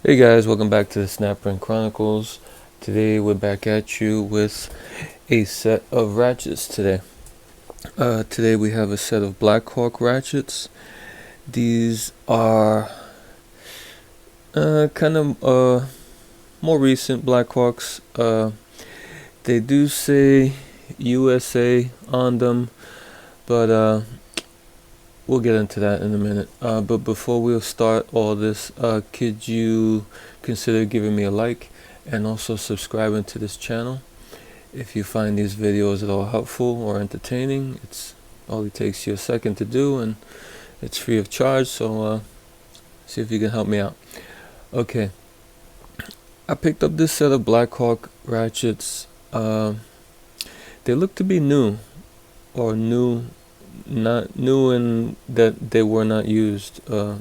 Hey guys, welcome back to the Snapprint Chronicles. Today we're back at you with a set of ratchets today. Today we have a set of Blackhawk ratchets. These are kind of more recent Blackhawks. They do say USA on them, but we'll get into that in a minute. But before we'll start all this, could you consider giving me a like and also subscribing to this channel? If you find these videos at all helpful or entertaining, it's only takes you a second to do, and it's free of charge. So see if you can help me out. Okay, I picked up this set of Blackhawk ratchets. They look to be new, or not new in that they were not used. There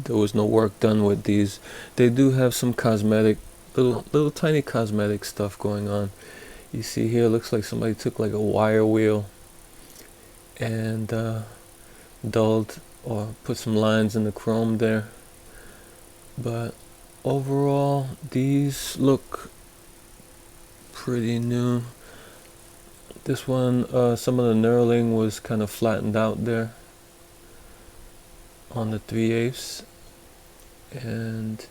was no work done with these. They do have some cosmetic, little tiny cosmetic stuff going on. You see here, looks like somebody took like a wire wheel and dulled or put some lines in the chrome there. But overall, these look pretty new. This one, some of the knurling was kind of flattened out there on the 3/8, and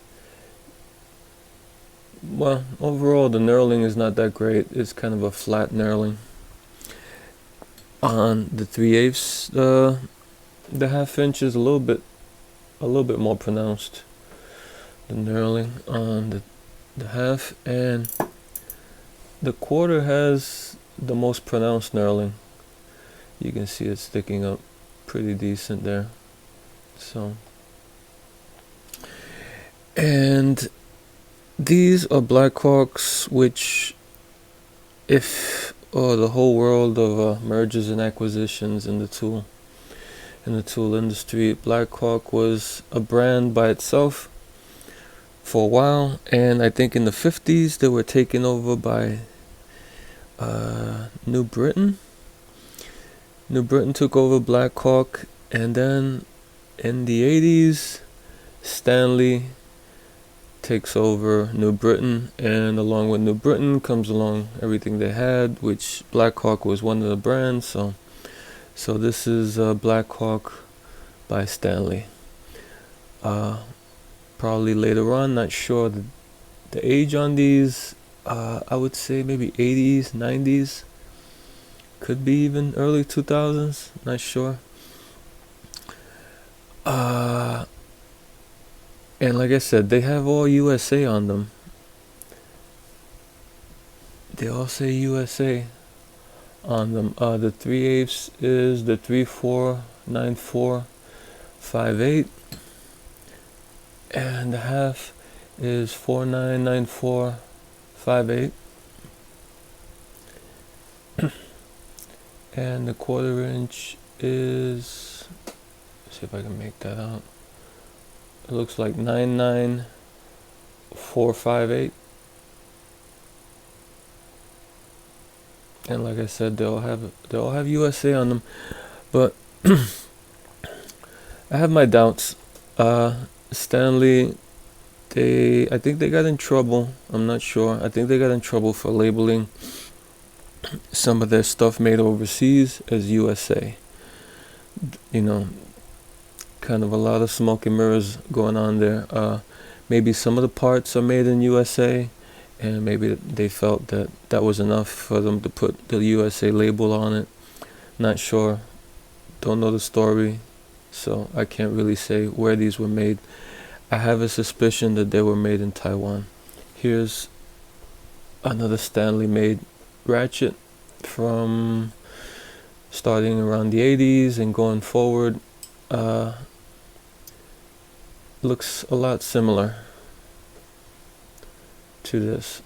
well, overall the knurling is not that great. It's kind of a flat knurling. On the 3/8, the 1/2 inch is a little bit more pronounced. The knurling on the 1/2, and the 1/4 has the most pronounced knurling. You can see it sticking up pretty decent there. So, and these are Blackhawks, which, if the whole world of mergers and acquisitions in the tool industry, Blackhawk was a brand by itself for a while, and I think in the 50s they were taken over by New Britain. New Britain took over Blackhawk, and then in the 80s, Stanley takes over New Britain, and along with New Britain comes along everything they had, which Blackhawk was one of the brands. So this is Blackhawk by Stanley. Probably later on, not sure the age on these. I would say maybe 80s, 90s, could be even early 2000s, not sure. And like I said, they have all USA on them. They all say USA on them. The 3/8 is the 349458, and the 1/2 is 499458, and the 1/4 inch is, let's see if I can make that out. It looks like 99458. And like I said, they all have USA on them, but I have my doubts. Stanley, I think they got in trouble. I'm not sure. I think they got in trouble for labeling some of their stuff made overseas as USA. You know, kind of a lot of smoke and mirrors going on there. Maybe some of the parts are made in USA, and maybe they felt that was enough for them to put the USA label on it. Not sure. Don't know the story, so I can't really say where these were made. I have a suspicion that they were made in Taiwan. Here's another Stanley made ratchet from starting around the 80s and going forward. Looks a lot similar to this,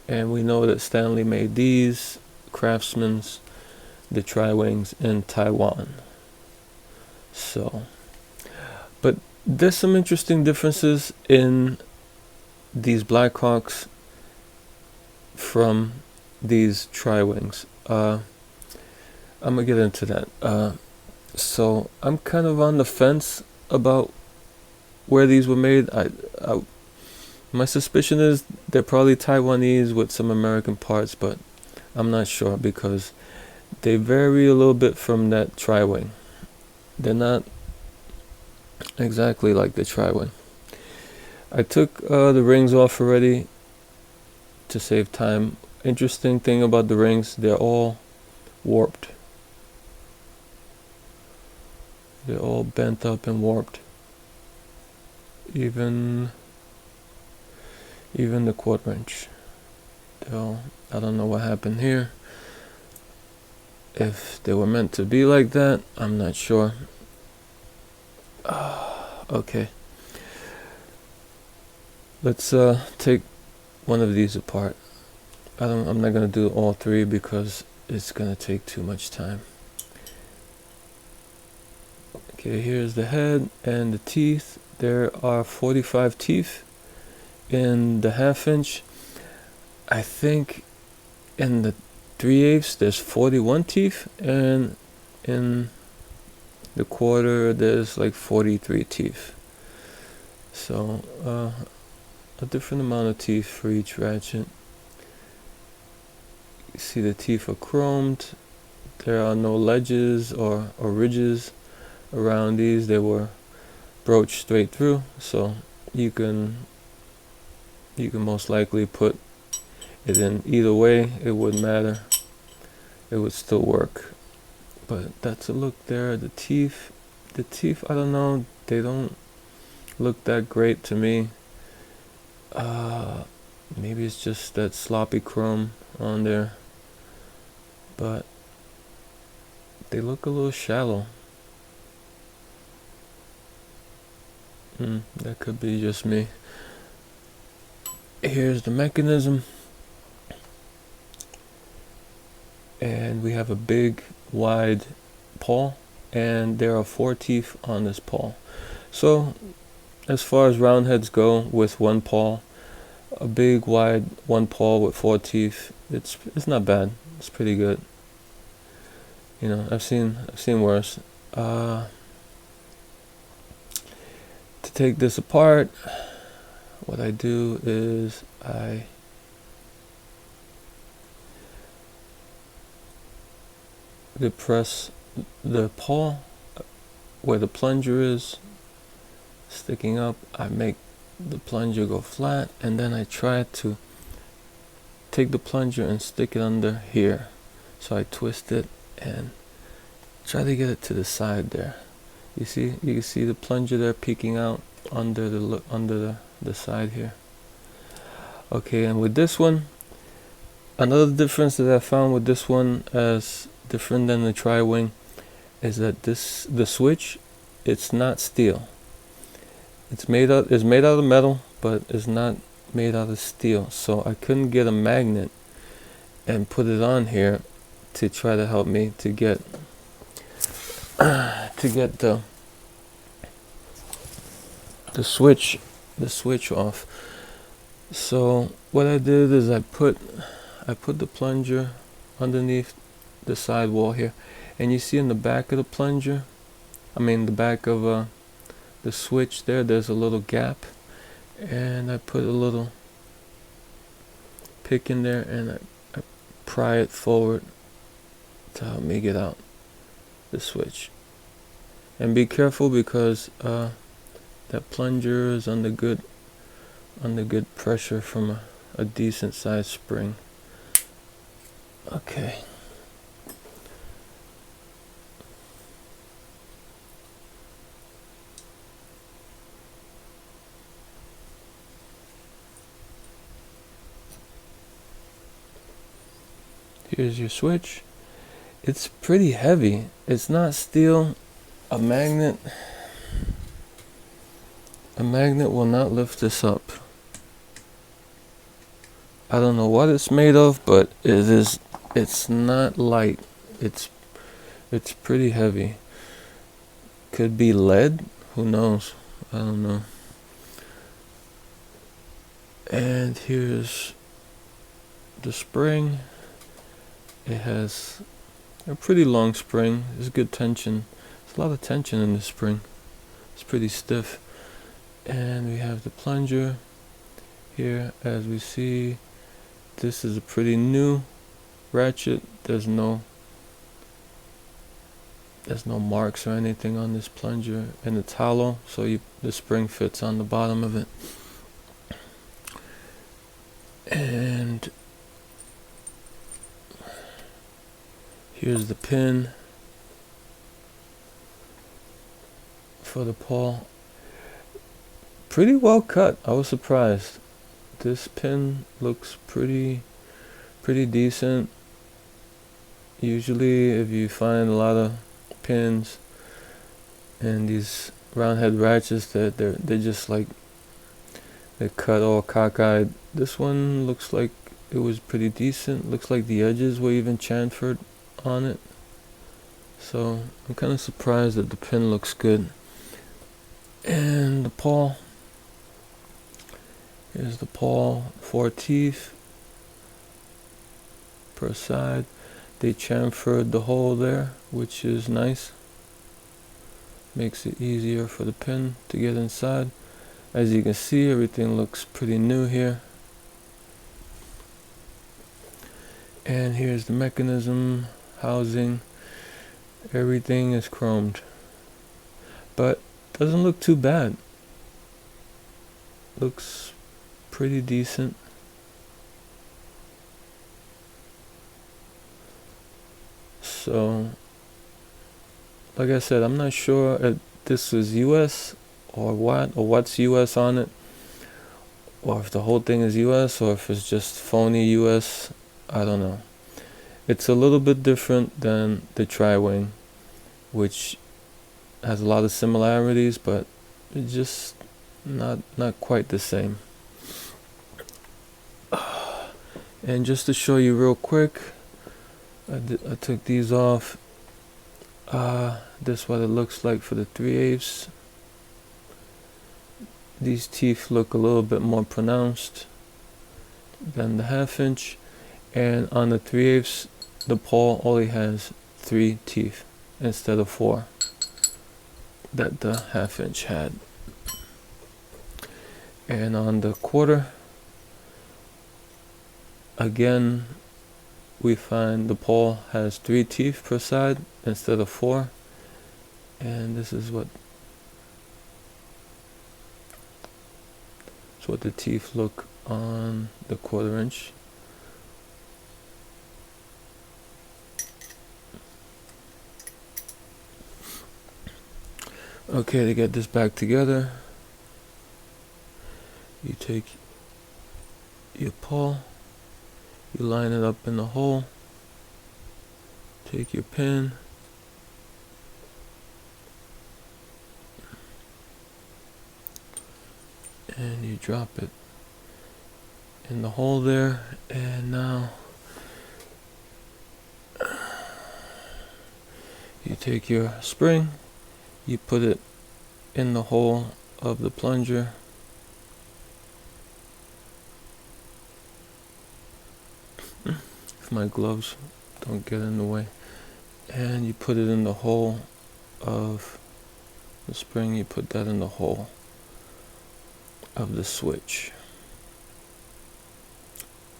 and we know that Stanley made these Craftsman's, the tri-wings, in Taiwan. So, but there's some interesting differences in these Blackhawks from these tri-wings. I'm gonna get into that. So I'm kind of on the fence about where these were made. My suspicion is they're probably Taiwanese with some American parts, but I'm not sure because they vary a little bit from that tri-wing. They're not exactly like the tri-wing. I took the rings off already to save time. Interesting thing about the rings, they're all warped. They're all bent up and warped. Even the quad wrench. I don't know what happened here. If they were meant to be like that, I'm not sure. Okay. Let's take one of these apart. I'm not gonna do all three because it's gonna take too much time. Okay, here's the head and the teeth. There are 45 teeth in the 1/2 inch. I think in the 3/8 there's 41 teeth, and in the 1/4 there's like 43 teeth. So a different amount of teeth for each ratchet. You see the teeth are chromed. There are no ledges or ridges around these. They were broached straight through, so you can most likely put it in either way. It wouldn't matter. It would still work. But that's a look there. The teeth, I don't know, they don't look that great to me. Maybe it's just that sloppy chrome on there, but they look a little shallow. That could be just me. Here's the mechanism, and we have a big wide paw, and there are 4 teeth on this paw. So as far as round heads go, with one paw, a big wide one paw with 4 teeth, it's not bad. It's pretty good. You know, I've seen worse. To take this apart, what I do is I depress the paw where the plunger is sticking up. I make the plunger go flat, and then I try to take the plunger and stick it under here. So I twist it and try to get it to the side there. You can see the plunger there peeking out under the side here. Okay, and with this one, another difference that I found with this one, as different than the tri-wing, is that the switch, it's not steel. It's made out of metal, but it's not made out of steel. So I couldn't get a magnet and put it on here to try to help me to get the switch off. So what I did is I put the plunger underneath the sidewall here, and you see in the back of the plunger, the back of the switch there's a little gap, and I put a little pick in there, and I pry it forward to help me get out the switch. And be careful, because that plunger is under good pressure from a decent sized spring. Okay. Here's your switch. It's pretty heavy. It's not steel. A magnet will not lift this up. I don't know what it's made of, but it's not light. It's pretty heavy. Could be lead, who knows? I don't know. And here's the spring. It has a pretty long spring. There's good tension, There's a lot of tension in the spring. It's pretty stiff. And we have the plunger here. As we see, this is a pretty new ratchet. There's no marks or anything on this plunger, and it's hollow, so the spring fits on the bottom of it. And here's the pin for the pawl. Pretty well cut. I was surprised. This pin looks pretty decent. Usually if you find a lot of pins and these round head ratchets, they're just like, they're cut all cockeyed. This one looks like it was pretty decent. Looks like the edges were even chamfered on it. So I'm kind of surprised that the pin looks good. And the pawl. Here's the pawl, 4 teeth per side. They chamfered the hole there, which is nice. Makes it easier for the pin to get inside. As you can see, everything looks pretty new here. And here's the mechanism, housing. Everything is chromed, but doesn't look too bad. Looks pretty decent. So, like I said, I'm not sure if this is US or what's US on it, or if the whole thing is US, or if it's just phony US. I don't know. It's a little bit different than the tri-wing, which has a lot of similarities, but it's just not quite the same. And just to show you real quick, I took these off. This is what it looks like for the 3/8. These teeth look a little bit more pronounced than the 1/2 inch, and on the 3/8 the pawl only has 3 teeth instead of 4 that the 1/2 inch had. And on the 1/4, again we find the pawl has 3 teeth per side instead of 4, and this is what the teeth look on the 1/4 inch. Okay, to get this back together, you take your pawl, you line it up in the hole, take your pin, and you drop it in the hole there. And now you take your spring, you put it in the hole of the plunger, if my gloves don't get in the way, and you put it in the hole of the spring, you put that in the hole of the switch.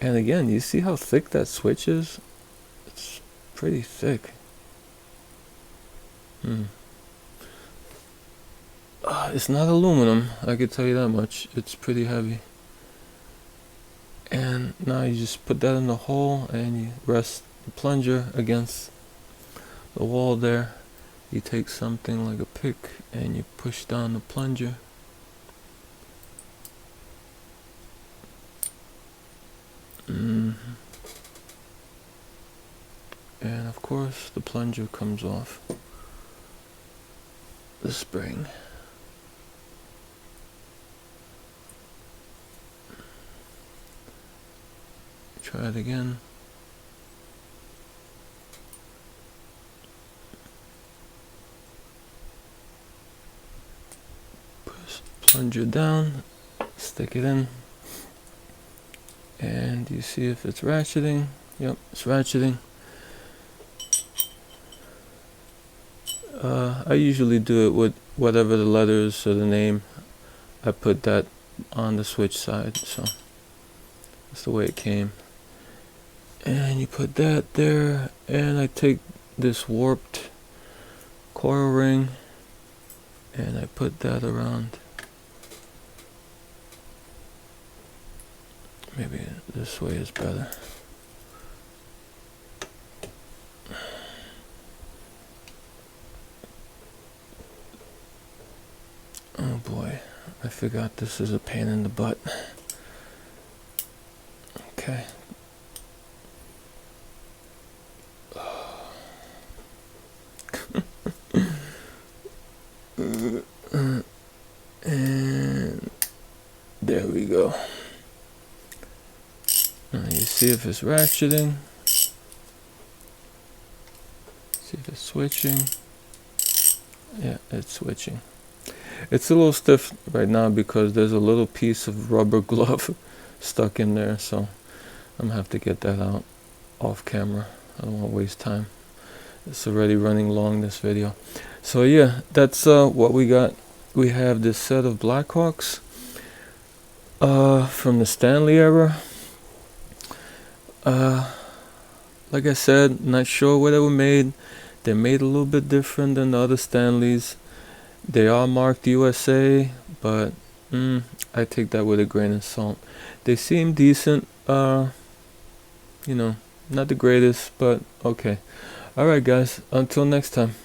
And again, you see how thick that switch is? It's pretty thick. It's not aluminum, I can tell you that much. It's pretty heavy. And now you just put that in the hole and you rest the plunger against the wall there. You take something like a pick and you push down the plunger. And of course the plunger comes off the spring. Try it again. Push plunger down, stick it in, and you see if it's ratcheting. Yep, it's ratcheting. I usually do it with whatever the letters or the name. I put that on the switch side, so that's the way it came. And you put that there, and I take this warped coil ring and I put that around. Maybe this way is better. Oh boy, I forgot this is a pain in the butt. Okay. And there we go. Now you see if it's ratcheting. See if it's switching. Yeah, it's switching. It's a little stiff right now because there's a little piece of rubber glove stuck in there, so I'm gonna have to get that out off camera. I don't want to waste time. It's already running long, this video. So yeah, that's what we got. We have this set of Blackhawks from the Stanley era. Like I said, not sure where they were made. They're made a little bit different than the other Stanleys. They are marked USA, but I take that with a grain of salt. They seem decent. You know, not the greatest, but okay. Alright guys, until next time.